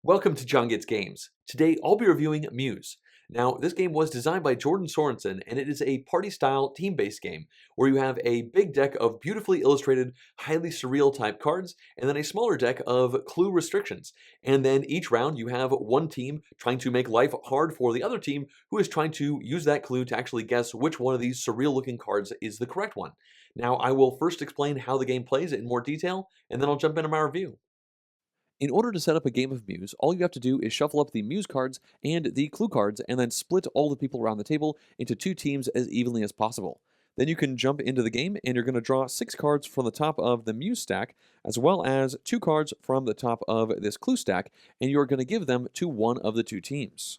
Welcome to JonGetsGames. Today I'll be reviewing Muse. Now, this game was designed by Jordan Sorensen, and it is a party-style, team-based game where you have a big deck of beautifully illustrated, highly surreal type cards, and then a smaller deck of clue restrictions. And then each round you have one team trying to make life hard for the other team who is trying to use that clue to actually guess which one of these surreal-looking cards is the correct one. Now, I will first explain how the game plays in more detail, and then I'll jump into my review. In order to set up a game of Muse, all you have to do is shuffle up the Muse cards and the clue cards, and then split all the people around the table into two teams as evenly as possible. Then you can jump into the game, and you're going to draw 6 cards from the top of the Muse stack, as well as 2 cards from the top of this clue stack, and you're going to give them to one of the two teams.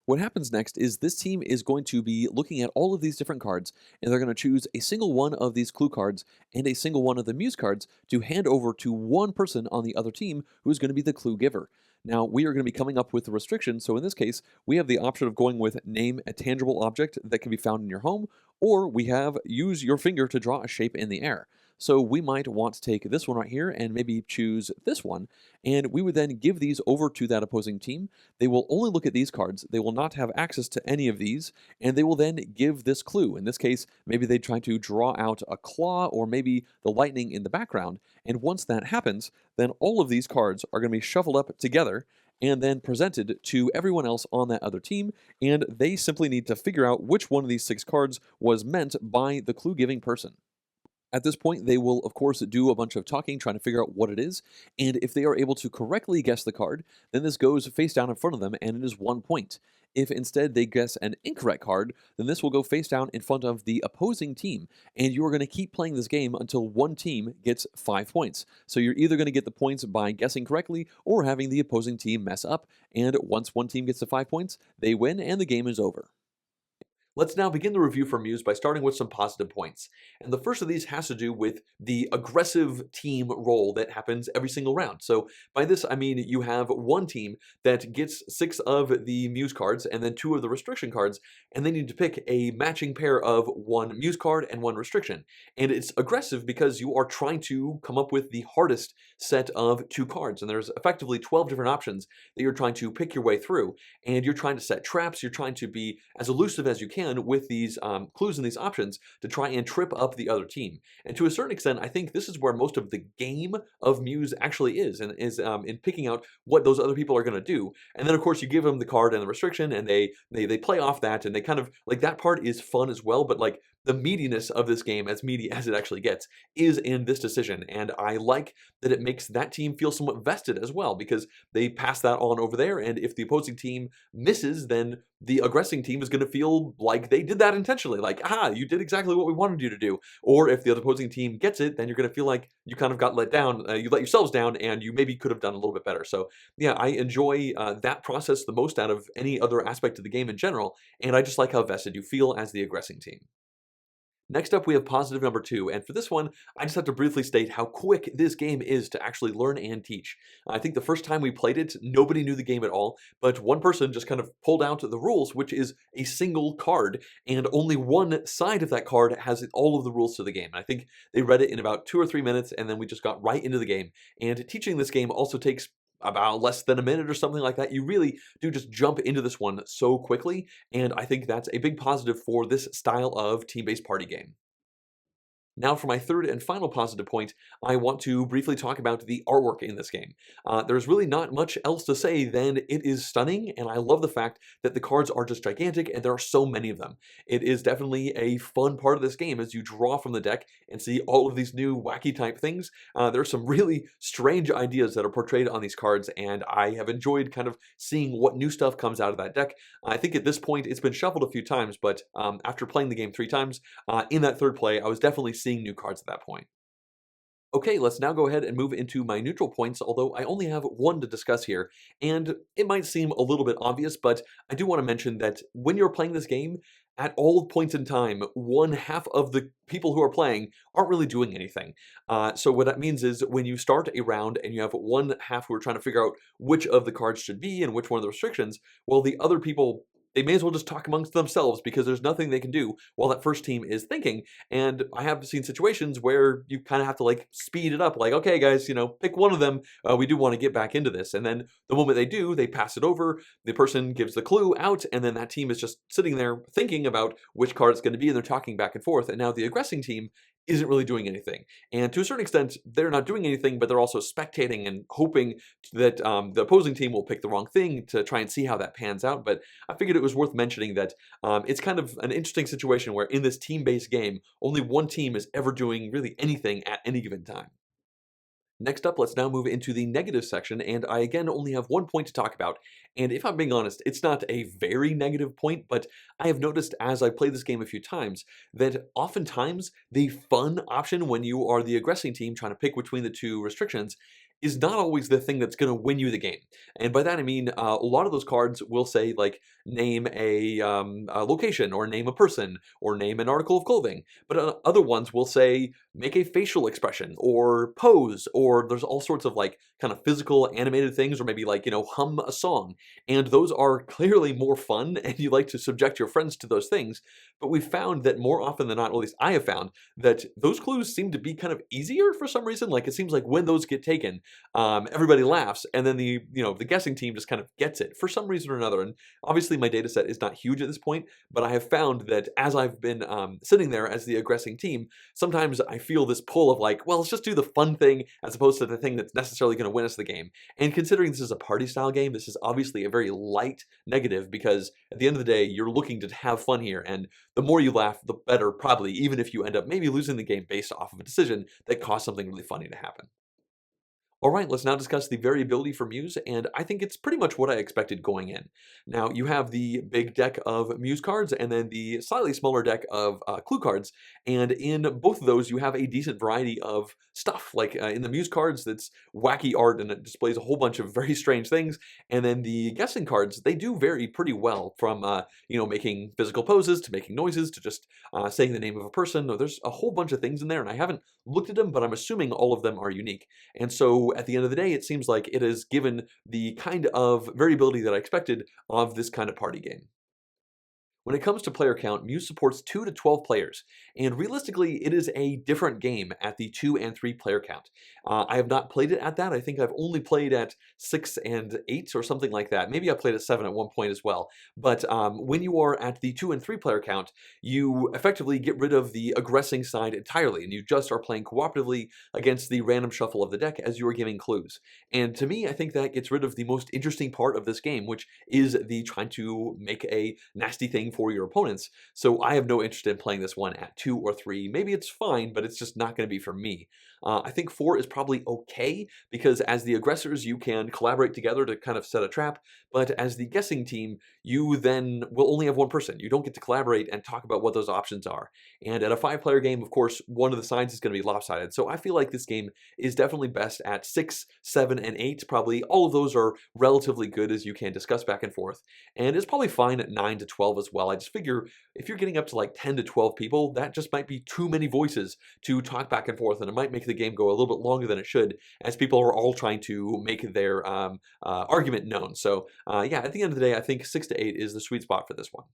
What happens next is this team is going to be looking at all of these different cards, and they're going to choose a single one of these clue cards and a single one of the Muse cards to hand over to one person on the other team who's going to be the clue giver. Now, we are going to be coming up with the restriction, so in this case, we have the option of going with name a tangible object that can be found in your home, or we have use your finger to draw a shape in the air. So we might want to take this one right here and maybe choose this one, and we would then give these over to that opposing team. They will only look at these cards, they will not have access to any of these, and they will then give this clue. In this case, maybe they try to draw out a claw or maybe the lightning in the background, and once that happens, then all of these cards are going to be shuffled up together and then presented to everyone else on that other team, and they simply need to figure out which one of these 6 cards was meant by the clue giving person. At this point, they will, of course, do a bunch of talking, trying to figure out what it is, and if they are able to correctly guess the card, then this goes face down in front of them, and it is 1 point. If instead they guess an incorrect card, then this will go face down in front of the opposing team, and you are going to keep playing this game until one team gets 5 points. So you're either going to get the points by guessing correctly or having the opposing team mess up, and once one team gets to 5 points, they win and the game is over. Let's now begin the review for Muse by starting with some positive points. And the first of these has to do with the aggressive team role that happens every single round. So by this, I mean you have one team that gets 6 of the Muse cards and then 2 of the restriction cards, and they need to pick a matching pair of 1 Muse card and 1 restriction. And it's aggressive because you are trying to come up with the hardest set of 2 cards. And there's effectively 12 different options that you're trying to pick your way through. And you're trying to set traps, you're trying to be as elusive as you can with these clues and these options to try and trip up the other team. And to a certain extent, I think this is where most of the game of Muse actually is, and is in picking out what those other people are going to do. And then, of course, you give them the card and the restriction, and they play off that, and they kind of like that part is fun as well. But like the meatiness of this game, as meaty as it actually gets, is in this decision. And I like that it makes that team feel somewhat vested as well, because they pass that on over there, and if the opposing team misses, then the aggressing team is going to feel like they did that intentionally, like, aha, you did exactly what we wanted you to do. Or if the other opposing team gets it, then you're going to feel like you kind of got let down, you let yourselves down, and you maybe could have done a little bit better. So yeah, I enjoy that process the most out of any other aspect of the game in general, and I just like how vested you feel as the aggressing team. Next up, we have positive number 2, and for this one, I just have to briefly state how quick this game is to actually learn and teach. I think the first time we played it, nobody knew the game at all, but one person just kind of pulled out the rules, which is a single card, and only one side of that card has all of the rules to the game. I think they read it in about 2 or 3 minutes, and then we just got right into the game. And teaching this game also takes about less than a minute or something like that. You really do just jump into this one so quickly, and I think that's a big positive for this style of team-based party game. Now for my third and final positive point, I want to briefly talk about the artwork in this game. There's really not much else to say than it is stunning, and I love the fact that the cards are just gigantic and there are so many of them. It is definitely a fun part of this game as you draw from the deck and see all of these new wacky type things. There are some really strange ideas that are portrayed on these cards, and I have enjoyed kind of seeing what new stuff comes out of that deck. I think at this point it's been shuffled a few times, but after playing the game 3 times, in that third play, I was definitely seeing new cards at that point. Okay, let's now go ahead and move into my neutral points, although I only have one to discuss here, and it might seem a little bit obvious, but I do want to mention that when you're playing this game, at all points in time, one half of the people who are playing aren't really doing anything. So what that means is when you start a round and you have one half who are trying to figure out which of the cards should be and which one of the restrictions, well, the other people they may as well just talk amongst themselves because there's nothing they can do while that first team is thinking. And I have seen situations where you kind of have to like speed it up, like, okay, guys, pick one of them. We do want to get back into this. And then the moment they do, they pass it over. The person gives the clue out, and then that team is just sitting there thinking about which card it's going to be, and they're talking back and forth. And now the aggressing team isn't really doing anything. And to a certain extent, they're not doing anything, but they're also spectating and hoping that the opposing team will pick the wrong thing to try and see how that pans out. But I figured it was worth mentioning that it's kind of an interesting situation where in this team-based game, only one team is ever doing really anything at any given time. Next up, let's now move into the negative section, and I again only have one point to talk about. And if I'm being honest, it's not a very negative point, but I have noticed as I played this game a few times that oftentimes the fun option when you are the aggressing team trying to pick between the two restrictions is not always the thing that's going to win you the game. And by that I mean a lot of those cards will say like name a location or name a person or name an article of clothing, but other ones will say make a facial expression or pose, or there's all sorts of like kind of physical animated things, or maybe like hum a song. And those are clearly more fun and you like to subject your friends to those things. But we've found that more often than not, or at least I have found, that those clues seem to be kind of easier for some reason. Like it seems like when those get taken, everybody laughs, and then the guessing team just kind of gets it for some reason or another. And obviously my data set is not huge at this point, but I have found that as I've been sitting there as the aggressing team, sometimes I feel this pull of like, well, let's just do the fun thing as opposed to the thing that's necessarily going to win us the game. And considering this is a party style game, this is obviously a very light negative, because at the end of the day, you're looking to have fun here, and the more you laugh, the better, probably, even if you end up maybe losing the game based off of a decision that caused something really funny to happen. All right, let's now discuss the variability for Muse, and I think it's pretty much what I expected going in. Now, you have the big deck of Muse cards and then the slightly smaller deck of Clue cards, and in both of those, you have a decent variety of stuff. Like in the Muse cards, that's wacky art and it displays a whole bunch of very strange things, and then the guessing cards, they do vary pretty well from, making physical poses to making noises to just saying the name of a person. There's a whole bunch of things in there, and I haven't looked at them, but I'm assuming all of them are unique. And so at the end of the day, it seems like it has given the kind of variability that I expected of this kind of party game. When it comes to player count, Muse supports 2 to 12 players, and realistically, it is a different game at the 2 and 3 player count. I have not played it at that. I think I've only played at 6 and 8 or something like that. Maybe I played at 7 at one point as well. But when you are at the 2 and 3 player count, you effectively get rid of the aggressing side entirely, and you just are playing cooperatively against the random shuffle of the deck as you are giving clues. And to me, I think that gets rid of the most interesting part of this game, which is the trying to make a nasty thing for your opponents. So I have no interest in playing this one at 2 or 3. Maybe it's fine, but it's just not going to be for me. I think 4 is probably okay, because as the aggressors, you can collaborate together to kind of set a trap, but as the guessing team, you then will only have one person. You don't get to collaborate and talk about what those options are. And at a 5-player game, of course, one of the sides is going to be lopsided. So I feel like this game is definitely best at 6, 7, and 8. Probably all of those are relatively good as you can discuss back and forth. And it's probably fine at 9 to 12 as well. I just figure if you're getting up to like 10 to 12 people, that just might be too many voices to talk back and forth, and it might make the game go a little bit longer than it should, as people are all trying to make their argument known. So yeah, at the end of the day, I think 6 to 8 is the sweet spot for this one.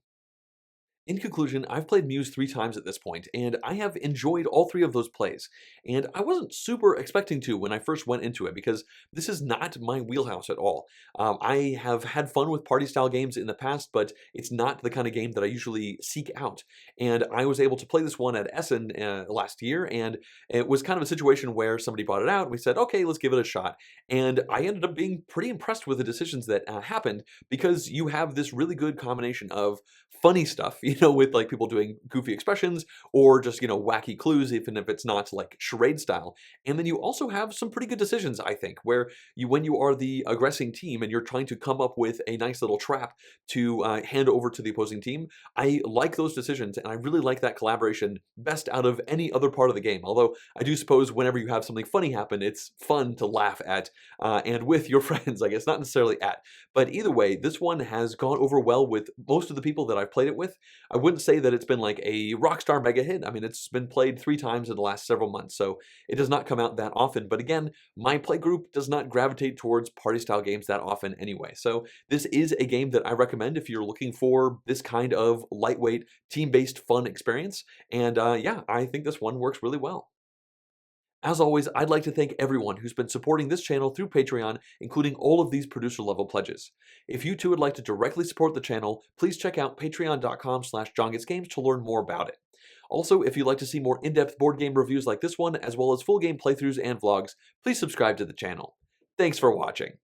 In conclusion, I've played Muse 3 times at this point, and I have enjoyed all 3 of those plays. And I wasn't super expecting to when I first went into it, because this is not my wheelhouse at all. I have had fun with party-style games in the past, but it's not the kind of game that I usually seek out. And I was able to play this one at Essen last year, and it was kind of a situation where somebody brought it out, and we said, okay, let's give it a shot. And I ended up being pretty impressed with the decisions that happened, because you have this really good combination of funny stuff, with like people doing goofy expressions or just, wacky clues, even if it's not like charade style. And then you also have some pretty good decisions, I think, where when you are the aggressing team and you're trying to come up with a nice little trap to hand over to the opposing team, I like those decisions, and I really like that collaboration best out of any other part of the game. Although I do suppose whenever you have something funny happen, it's fun to laugh at and with your friends, I guess, not necessarily at. But either way, this one has gone over well with most of the people that I've played it with. I wouldn't say that it's been like a rockstar mega hit. I mean, it's been played 3 times in the last several months, so it does not come out that often. But again, my play group does not gravitate towards party-style games that often anyway. So this is a game that I recommend if you're looking for this kind of lightweight, team-based fun experience. And yeah, I think this one works really well. As always, I'd like to thank everyone who's been supporting this channel through Patreon, including all of these producer level pledges. If you too would like to directly support the channel, please check out patreon.com/JonGetsGames to learn more about it. Also, if you'd like to see more in-depth board game reviews like this one, as well as full game playthroughs and vlogs, please subscribe to the channel. Thanks for watching.